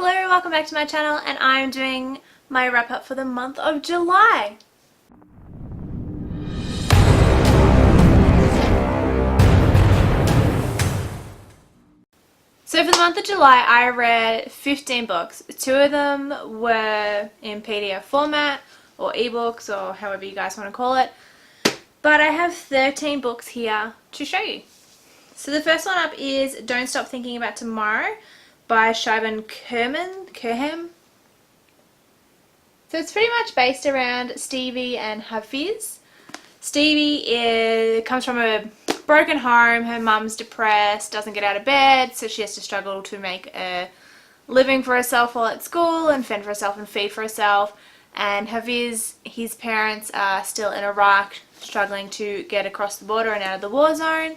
Blue, welcome back to my channel, and I'm doing my wrap up for the month of July. So for the month of July I read 15 books. 2 of them were in PDF format or ebooks or however you guys want to call it. But I have 13 books here to show you. So the first one up is Don't Stop Thinking About Tomorrow by Shivan Kurham. So it's pretty much based around Stevie and Hafiz. Stevie comes from a broken home. Her mum's depressed, doesn't get out of bed, so she has to struggle to make a living for herself while at school and fend for herself and feed for herself. And Hafiz, his parents are still in Iraq, struggling to get across the border and out of the war zone.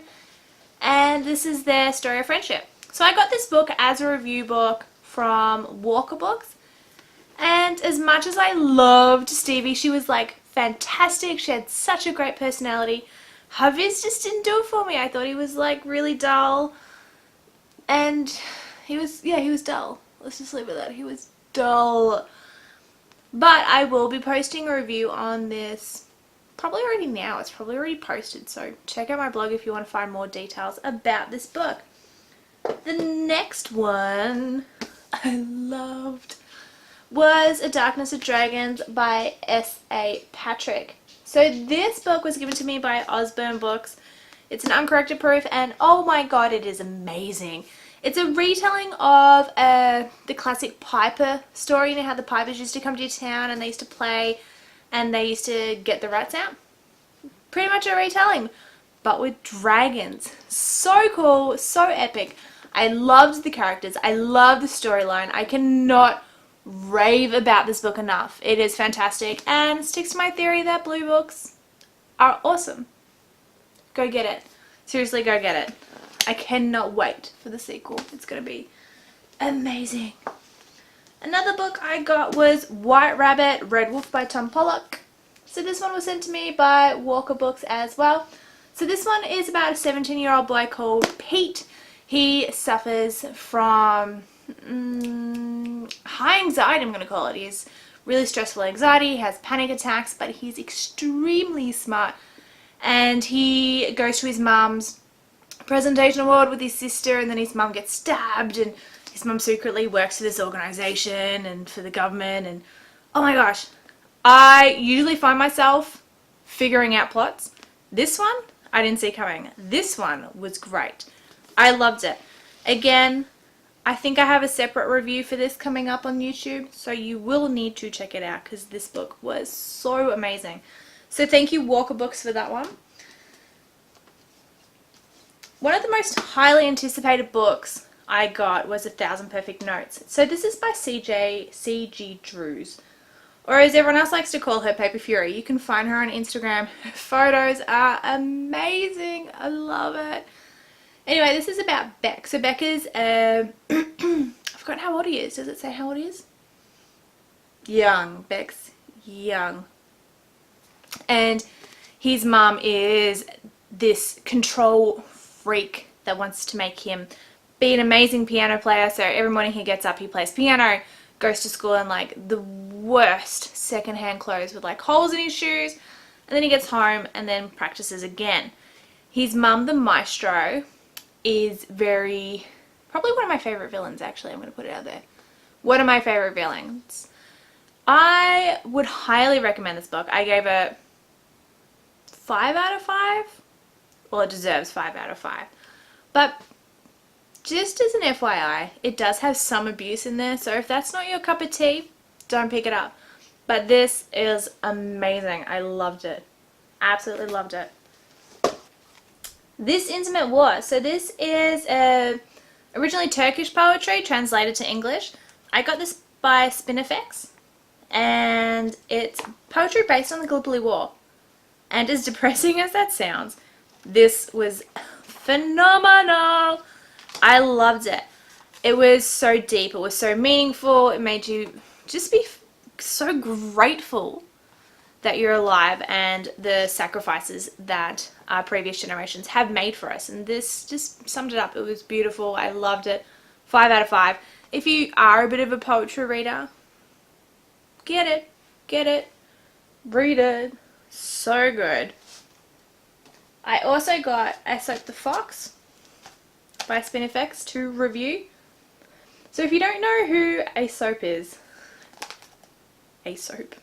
And this is their story of friendship. So I got this book as a review book from Walker Books. And as much as I loved Stevie, she was like fantastic. She had such a great personality. Hafiz just didn't do it for me. I thought he was like really dull. And he was dull. Let's just leave it at that. He was dull. But I will be posting a review on this probably already now. It's probably already posted. So check out my blog if you want to find more details about this book. The next one I loved was A Darkness of Dragons by S.A. Patrick. So this book was given to me by Osborne Books. It's an uncorrected proof and oh my god, it is amazing. It's a retelling of the classic Piper story. You know how the Pipers used to come to your town and they used to play and they used to get the rats out? Pretty much a retelling, but with dragons. So cool, so epic. I loved the characters. I love the storyline. I cannot rave about this book enough. It is fantastic and sticks to my theory that blue books are awesome. Go get it. Seriously, go get it. I cannot wait for the sequel. It's going to be amazing. Another book I got was White Rabbit, Red Wolf by Tom Pollock. So this one was sent to me by Walker Books as well. So this one is about a 17-year-old boy called Pete. He suffers from high anxiety, I'm going to call it. He has really stressful anxiety, he has panic attacks, but he's extremely smart. And he goes to his mum's presentation award with his sister, and then his mum gets stabbed, and his mum secretly works for this organisation and for the government, and oh my gosh. I usually find myself figuring out plots. This one, I didn't see coming. This one was great. I loved it. Again, I think I have a separate review for this coming up on YouTube, so you will need to check it out because this book was so amazing. So thank you Walker Books for that one. One of the most highly anticipated books I got was 1,000 Perfect Notes. So this is by C.G. Drews, or as everyone else likes to call her, Paper Fury. You can find her on Instagram. Her photos are amazing. I love it. Anyway, this is about Beck. So Beck is, I've forgotten how old he is. Does it say how old he is? Young. Beck's young. And his mum is this control freak that wants to make him be an amazing piano player. So every morning he gets up, he plays piano, goes to school in like the worst secondhand clothes with like holes in his shoes. And then he gets home and then practices again. His mum, the maestro, is probably one of my favorite villains, actually. I'm going to put it out there. One of my favorite villains. I would highly recommend this book. I gave it 5 out of 5. Well, it deserves 5 out of 5. But just as an FYI, it does have some abuse in there. So if that's not your cup of tea, don't pick it up. But this is amazing. I loved it. Absolutely loved it. This Intimate War. So this is originally Turkish poetry translated to English. I got this by Spinifex, and it's poetry based on the Gallipoli War. And as depressing as that sounds, this was phenomenal. I loved it. It was so deep. It was so meaningful. It made you just be so grateful that you're alive and the sacrifices that our previous generations have made for us. And this just summed it up. It was beautiful. I loved it. 5 out of 5. if you are a bit of a poetry reader, get it, read it. So good. I also got Aesop the Fox by Spinifex to review. So if you don't know who Aesop is, Aesop,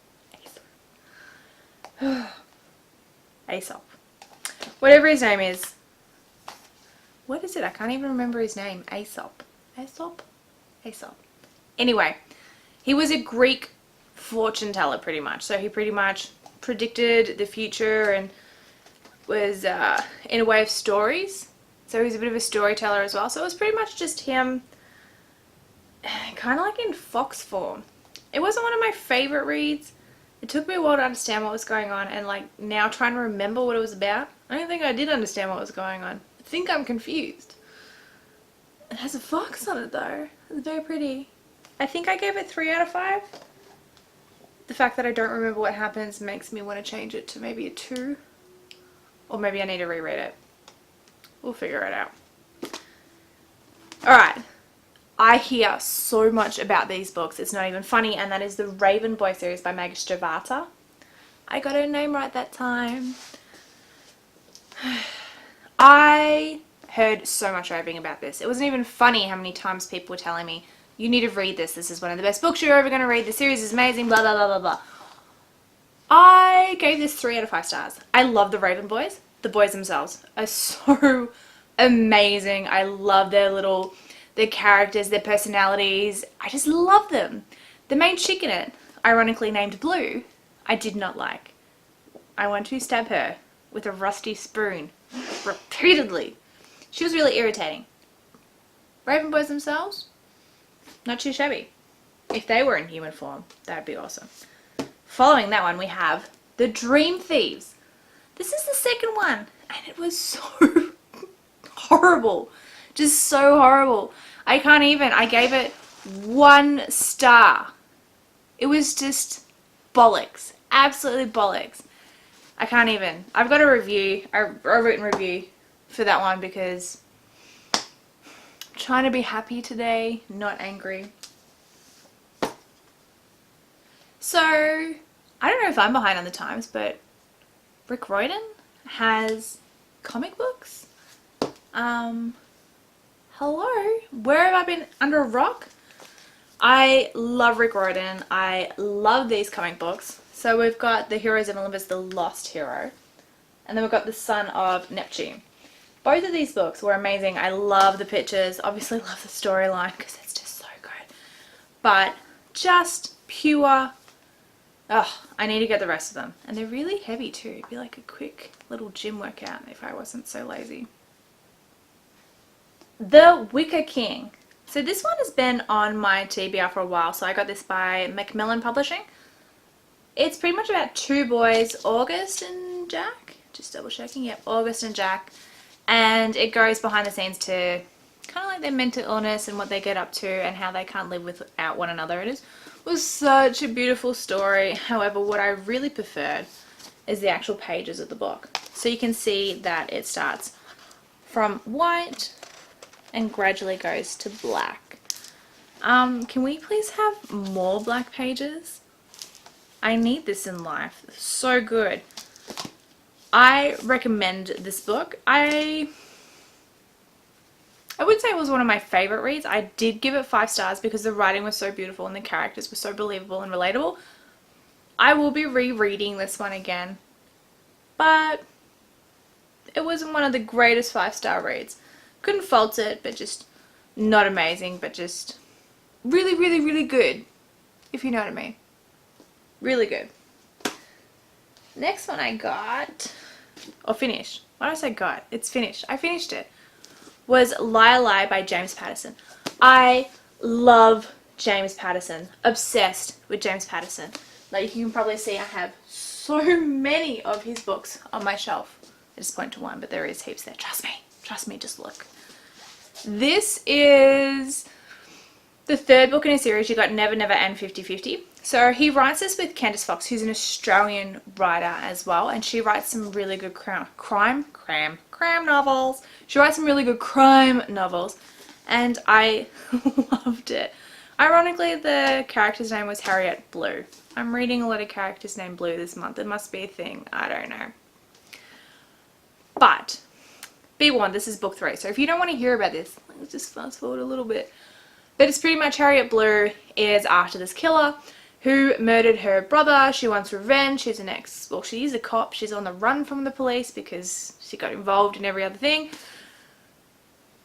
whatever his name is, what is it? I can't even remember his name. Aesop. Anyway, he was a Greek fortune teller pretty much. So he pretty much predicted the future and was in a way of stories. So he's a bit of a storyteller as well. So it was pretty much just him kind of like in fox form. It wasn't one of my favorite reads. It took me a while to understand what was going on, and like now trying to remember what it was about. I don't think I did understand what was going on. I think I'm confused. It has a fox on it though. It's very pretty. I think I gave it 3 out of 5. The fact that I don't remember what happens makes me want to change it to maybe a 2. Or maybe I need to reread it. We'll figure it out. Alright. I hear so much about these books, it's not even funny, and that is the Raven Boy series by Maggie Stravata. I got her name right that time. I heard so much raving about this. It wasn't even funny how many times people were telling me, you need to read this, this is one of the best books you're ever going to read, the series is amazing, blah blah blah blah blah. I gave this 3 out of 5 stars. I love the Raven Boys. The boys themselves are so amazing. I love their characters, their personalities. I just love them. The main chick in it, ironically named Blue, I did not like. I want to stab her with a rusty spoon repeatedly. She was really irritating. Raven Boys themselves, not too shabby. If they were in human form, that would be awesome. Following that one, we have The Dream Thieves. This is the second one, and it was so horrible. Just so horrible. I can't even. I gave it 1 star. It was just bollocks. Absolutely bollocks. I can't even. I've got a review, a written review for that one because I'm trying to be happy today, not angry. So, I don't know if I'm behind on the times, but Rick Riordan has comic books. Hello? Where have I been under a rock? I love Rick Riordan. I love these comic books. So we've got the Heroes of Olympus, the Lost Hero. And then we've got the Son of Neptune. Both of these books were amazing. I love the pictures. Obviously love the storyline because it's just so good. But just pure... Oh, I need to get the rest of them. And they're really heavy too. It'd be like a quick little gym workout if I wasn't so lazy. The Wicker King. So this one has been on my TBR for a while. So I got this by Macmillan Publishing. It's pretty much about 2 boys, August and Jack. Just double checking. Yep, August and Jack. And it goes behind the scenes to kind of like their mental illness and what they get up to and how they can't live without one another. It was such a beautiful story. However, what I really preferred is the actual pages of the book. So you can see that it starts from white and gradually goes to black. Can we please have more black pages? I need this in life. It's so good. I recommend this book. I would say it was one of my favorite reads. I did give it 5 stars because the writing was so beautiful and the characters were so believable and relatable. I will be rereading this one again, but it wasn't one of the greatest 5-star reads. Couldn't fault it, but just not amazing, but just really, really, really good, if you know what I mean. Really good. Next one I got, or finished. Why did I say got? It's finished. I finished it. Was Lie Lie by James Patterson. I love James Patterson. Obsessed with James Patterson. Like you can probably see I have so many of his books on my shelf. I just point to one, but there is heaps there. Trust me. Trust me, just look. This is the 3rd book in a series. You got Never Never and 50/50. So he writes this with Candice Fox, who's an Australian writer as well, and she writes some really good crime novels. She writes some really good crime novels, and I loved it. Ironically, the character's name was Harriet Blue. I'm reading a lot of characters named Blue this month. It must be a thing. I don't know. But be warned, this is book 3. So if you don't want to hear about this, let's just fast forward a little bit. But it's pretty much Harriet Blue is after this killer who murdered her brother. She wants revenge. She's an well, she's a cop. She's on the run from the police because she got involved in every other thing.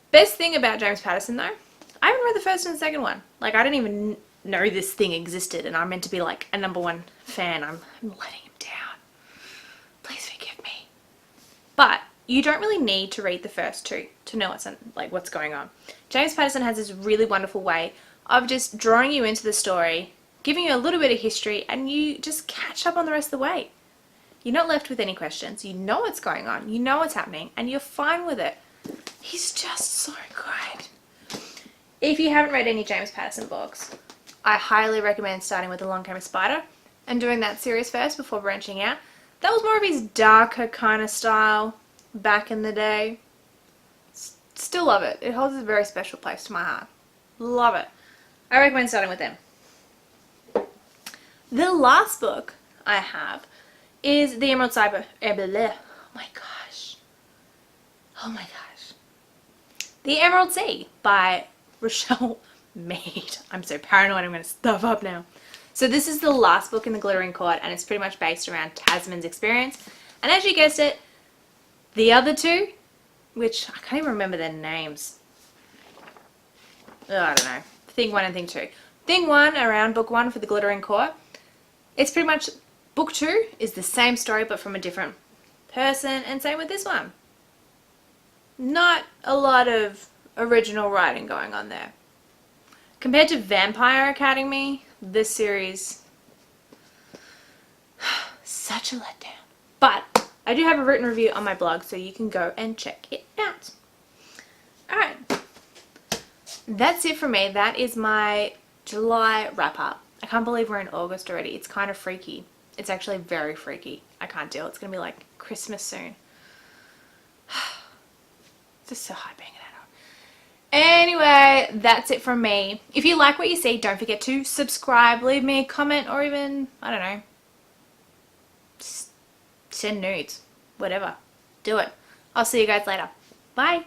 Best thing about James Patterson though, I haven't read the first and the second one. Like, I didn't even know this thing existed, and I'm meant to be like a #1 fan. I'm letting him down. Please forgive me. But you don't really need to read the first 2 to know what's going on. James Patterson has this really wonderful way of just drawing you into the story, giving you a little bit of history, and you just catch up on the rest of the way. You're not left with any questions. You know what's going on. You know what's happening, and you're fine with it. He's just so good. If you haven't read any James Patterson books, I highly recommend starting with Along Came a Spider and doing that series first before branching out. That was more of his darker kind of style back in the day. Still love it. It holds a very special place to my heart. Love it. I recommend starting with them. The last book I have is The Emerald Cyber... Oh my gosh. Oh my gosh. The Emerald Sea by Rochelle Mead. I'm so paranoid I'm going to stuff up now. So this is the last book in the Glittering Court, and it's pretty much based around Tasman's experience. And as you guessed it, the other 2, which I can't even remember their names. I don't know. Thing 1 and Thing 2. Thing 1 around book 1 for the Glittering Court. It's pretty much book 2 is the same story but from a different person, and same with this one. Not a lot of original writing going on there. Compared to Vampire Academy, this series, such a letdown. But I do have a written review on my blog, so you can go and check it out. Alright, that's it for me. That is my July wrap up. I can't believe we're in August already. It's kind of freaky. It's actually very freaky. I can't deal. It's going to be like Christmas soon. It's just so hard being an adult. Anyway, that's it from me. If you like what you see, don't forget to subscribe, leave me a comment, or even, I don't know, send nudes. Whatever. Do it. I'll see you guys later. Bye.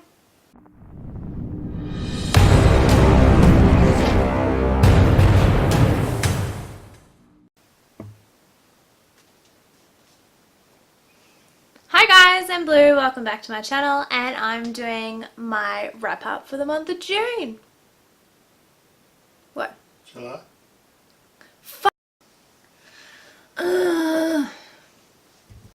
Hi guys, I'm Blue. Welcome back to my channel, and I'm doing my wrap up for the month of June. What? Shall I?